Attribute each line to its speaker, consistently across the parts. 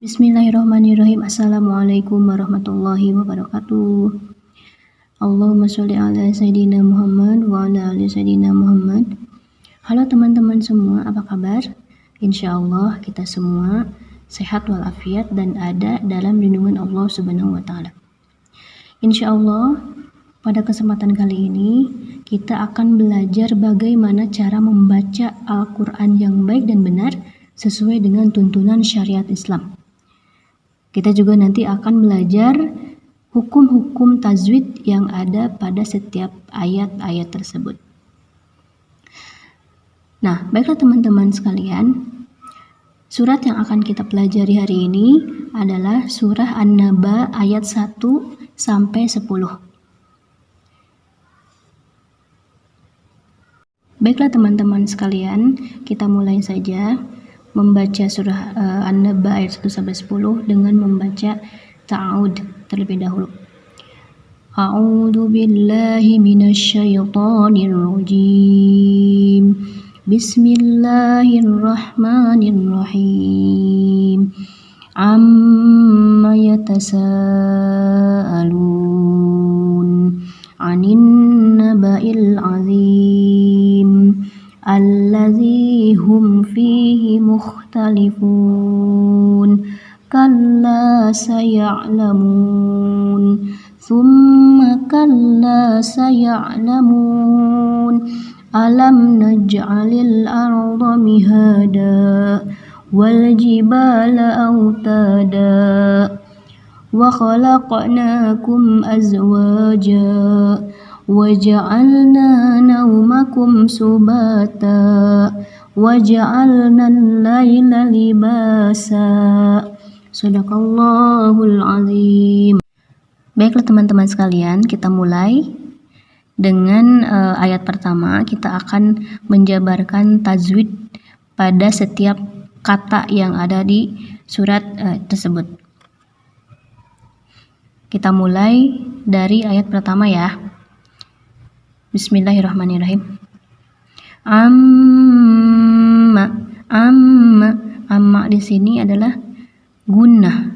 Speaker 1: Bismillahirrahmanirrahim. Assalamualaikum warahmatullahi wabarakatuh. Allahumma sholli ala Sayyidina Muhammad wa ala ali Sayyidina Muhammad. Halo teman-teman semua, apa kabar? Insya Allah kita semua sehat walafiat dan ada dalam lindungan Allah Subhanahu wa Ta'ala. Insya Allah pada kesempatan kali ini kita akan belajar bagaimana cara membaca Al-Quran yang baik dan benar sesuai dengan tuntunan syariat Islam. Kita juga nanti akan belajar hukum-hukum tajwid yang ada pada setiap ayat-ayat tersebut. Nah, baiklah teman-teman sekalian, surat yang akan kita pelajari hari ini adalah surah An-Naba ayat 1 sampai 10. Baiklah teman-teman sekalian, kita mulai saja membaca surah An-Naba ayat 1 sampai 10 dengan membaca ta'awud terlebih dahulu. A'udzu billahi minasyaitonir rajim. Bismillahirrahmanirrahim. Amma yatasaalun 'anin naba'il 'azim allazi hum fihi mukhtalifun kalla saya'lamun thumma kalla saya'lamun alam naj'alil arda mihada wal jibala autada wa khalaqnakum azwaja وَجَعَلْنَا نَوْمَكُمْ سُبَاتًا وَجَعَلْنَا اللَّيْلَ لِبَاسًا Shadaqallahul azim. Baiklah teman-teman sekalian, kita mulai dengan ayat pertama. Kita akan menjabarkan tajwid pada setiap kata yang ada di surat tersebut. Kita mulai dari ayat pertama ya. Bismillahirrahmanirrahim. Amma di sini adalah gunnah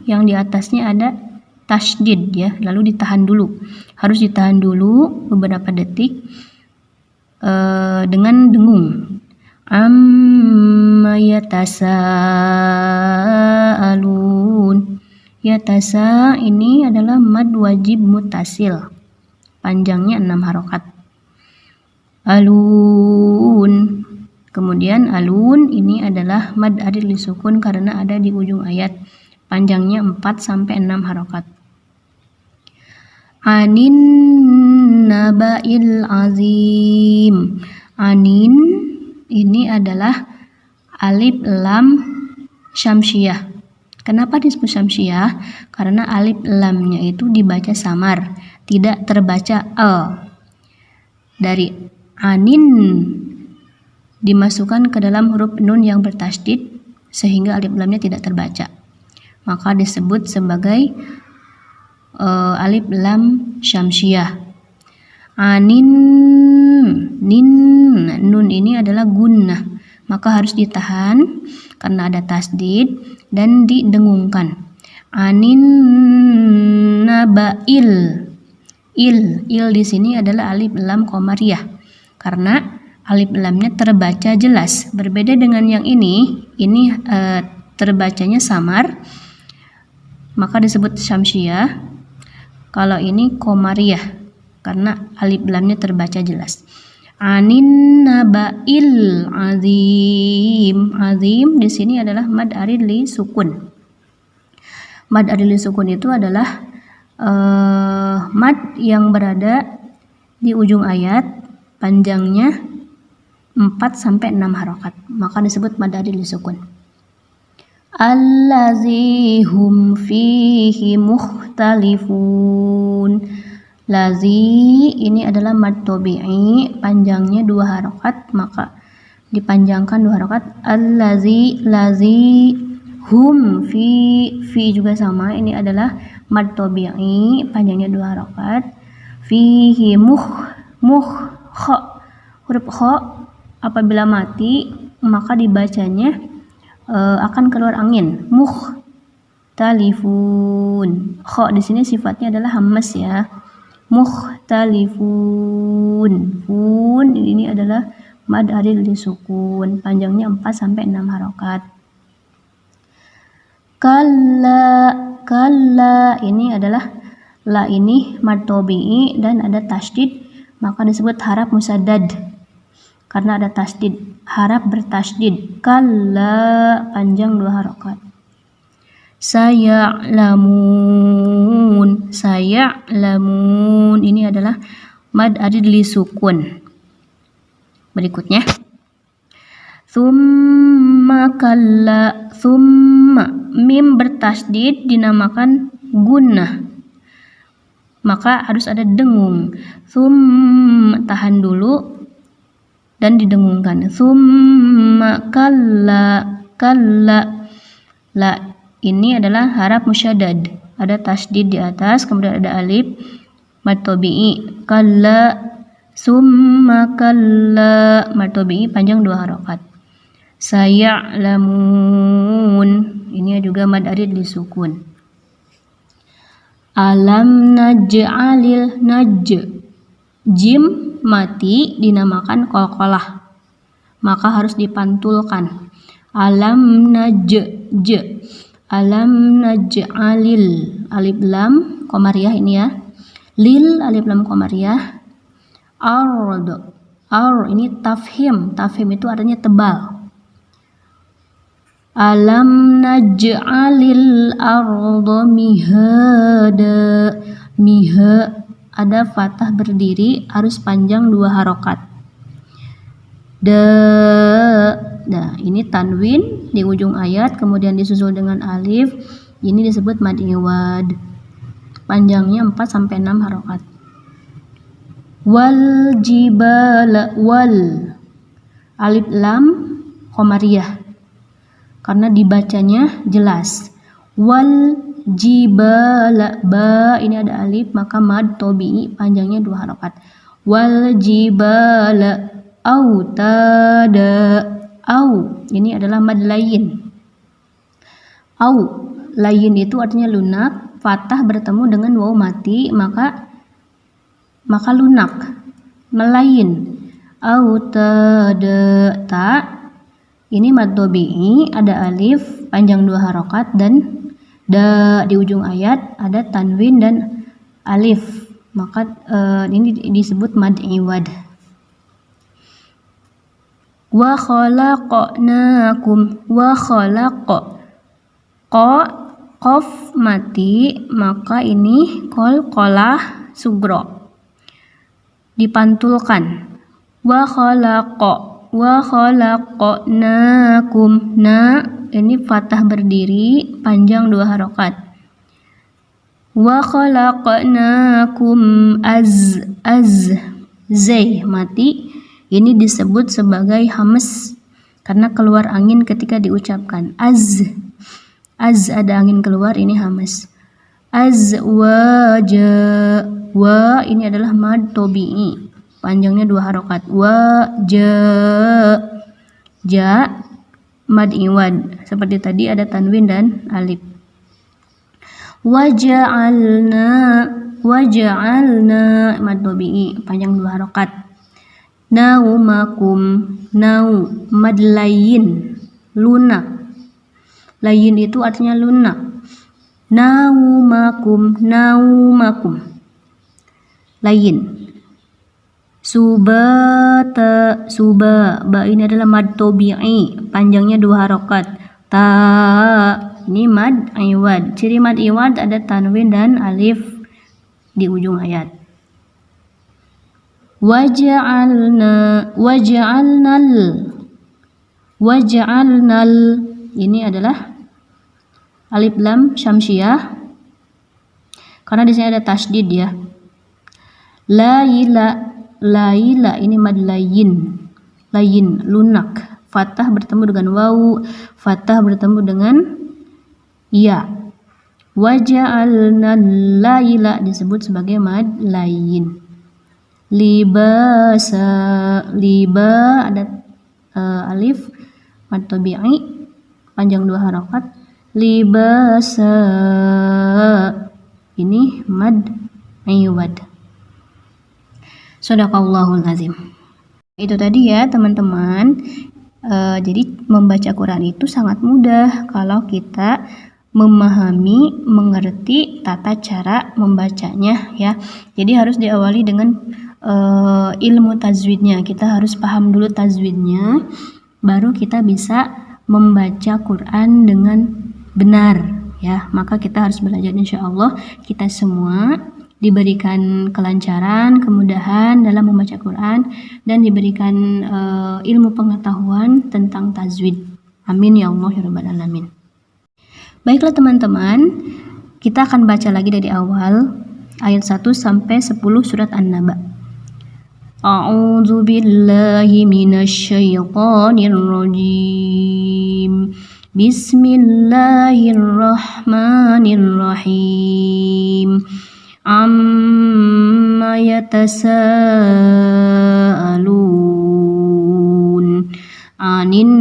Speaker 1: yang di atasnya ada tasydid ya, lalu ditahan dulu. Harus ditahan dulu beberapa detik dengan dengung. Amma yatasaalun. Yatasa ini adalah mad wajib muttasil. Panjangnya 6 harokat. Alun. Kemudian alun ini adalah mad arid li sukun karena ada di ujung ayat. Panjangnya 4 sampai 6 harokat. Anin naba'il azim. Anin ini adalah alif lam syamsiyah. Kenapa disebut syamsiyah? Karena alif lamnya itu dibaca samar, tidak terbaca Dari anin dimasukkan ke dalam huruf nun yang bertasydid sehingga alif lamnya tidak terbaca. Maka disebut sebagai alif lam syamsiyah. Anin nun ini adalah gunnah, maka harus ditahan karena ada tasydid dan didengungkan. Anin naba'il. Il di sini adalah alif lam qamariyah karena alif lamnya terbaca jelas. Berbeda dengan yang ini terbacanya samar, maka disebut syamsiyah. Kalau ini qamariyah karena alif lamnya terbaca jelas. Anin naba'il azim. Azim di sini adalah mad arid li sukun. Mad arid li sukun itu adalah mad yang berada di ujung ayat, panjangnya 4 sampai 6 harokat. Maka disebut mad arid li sukun. Allazi hum fihi mukhtalifun. Lazi ini adalah mad tabi'i, panjangnya 2 harokat, maka dipanjangkan 2 harokat. Lazi hum fi juga sama, ini adalah mad tabi'i, panjangnya 2 harokat. Fihi huruf kha apabila mati maka dibacanya akan keluar angin. Mukhtalifun. Kha di sini sifatnya adalah hammas ya. Mukhtalifun. Fun ini adalah mad arid disukun, panjangnya 4 sampai 6 harokat. Kalla ini adalah la ini mad tabi'i dan ada tasydid, maka disebut haraf musaddad karena ada tasydid, haraf bertasydid. Kalla panjang 2 harokat. Saya'lamun ini adalah mad arid lisukun. Berikutnya Thumma kalla, thumma mim bertasydid dinamakan gunnah, maka harus ada dengung. Tahan dulu dan didengungkan. Thumma kalla, la ini adalah haraf musyaddad, ada tasydid di atas, kemudian ada alif mad tabi'i. Kalla, summa kalla, mad tabi'i panjang 2 harokat. Saya'lamun ini juga mad arid disukun. Alam naj'alil jim mati dinamakan qalqalah, maka harus dipantulkan. Alam naj'alil alif lam qamariyah ini ya. Lil alif lam qamariyah. Ini tafhim itu artinya tebal. Alam naj'alil arda mihada. Ada fathah berdiri, harus panjang 2 harokat. Nah, ini tanwin di ujung ayat, kemudian disusul dengan alif. Ini disebut mad iwad. Panjangnya 4 sampai 6 harokat. Wal jibala, wal alif lam qamariyah karena dibacanya jelas. Wal jibala, ba ini ada alif, maka mad tabi'i panjangnya 2 harokat. Wal jibala autada, au ini adalah mad layin. Au layin itu artinya lunak, fathah bertemu dengan waw mati, maka lunak, melayin. Autada, ta ini mad tabi'i, ada alif panjang 2 harokat, dan da di ujung ayat ada tanwin dan alif, maka ini disebut mad iwad. Wa khalaqnakum, wa qaf mati, maka ini qalqalah sugro dipantulkan. Wa khalaqnakum, na ini fathah berdiri panjang 2 harokat. Wa khalaqnakum zai mati, ini disebut sebagai hamas karena keluar angin ketika diucapkan. Az ada angin keluar, ini hamas. Azwaja, wa ini adalah mad tabi'i, panjangnya 2 harokat. Ja mad iwad, seperti tadi ada tanwin dan alif. Waja'alna mad tabi'i panjang 2 harokat. Naumakum, nau mad layin, lunak. Layin itu artinya lunak. Naumakum layin. Subata, ba ini adalah mad tabi'i, panjangnya 2 harokat. Ta ini mad iwad. Ciri mad iwad ada tanwin dan alif di ujung ayat. Waja'alnal ini adalah alif lam syamsiyah karena di sini ada tasydid ya. Laila ini mad layin, lunak, fathah bertemu dengan waw, fathah bertemu dengan ya. Waja'alnal laila disebut sebagai mad layin. Liba ada alif mad tabi'i panjang 2 harokat, libasa. Ini mad iwad. Shadaqallahul azim. Itu tadi ya teman-teman. Jadi membaca Quran itu sangat mudah kalau kita memahami, mengerti tata cara membacanya ya. Jadi harus diawali dengan ilmu tajwidnya. Kita harus paham dulu tajwidnya, baru kita bisa membaca Quran dengan benar ya. Maka kita harus belajar, insya Allah kita semua diberikan kelancaran, kemudahan dalam membaca Quran dan diberikan ilmu pengetahuan tentang tajwid. Amin ya Allah ya rabbal alamin. Baiklah teman-teman, kita akan baca lagi dari awal ayat 1 sampai 10 surat An-Naba. A'udzu billahi minasyaitonir rajim. Bismillahirrahmanirrahim. Amma yatasaalun 'anin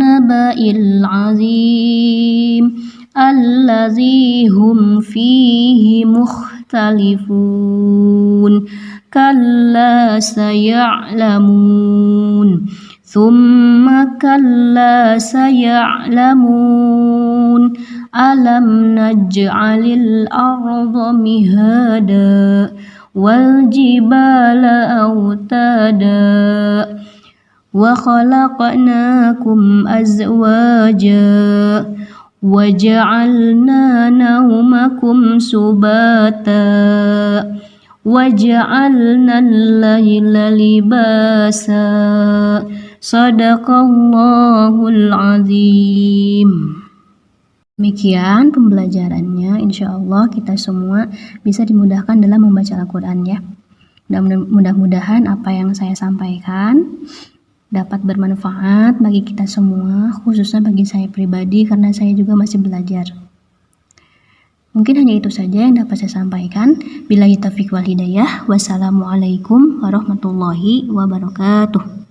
Speaker 1: naba'il 'azim allazi hum fihi mukhtalifun kalla saya'lamun thumma kalla saya'lamun alam naj'alil arda mihada wal jibala autada wa khalaqnakum azwaja wa ja'alna nawmakum subata wa ja'alna al-laila libasa. Shadaqallahul azim. Demikian pembelajarannya, insya Allah kita semua bisa dimudahkan dalam membaca Al-Quran ya. Mudah-mudahan apa yang saya sampaikan dapat bermanfaat bagi kita semua, khususnya bagi saya pribadi karena saya juga masih belajar. Mungkin hanya itu saja yang dapat saya sampaikan. Billahi taufiq wal hidayah. Wassalamualaikum warahmatullahi wabarakatuh.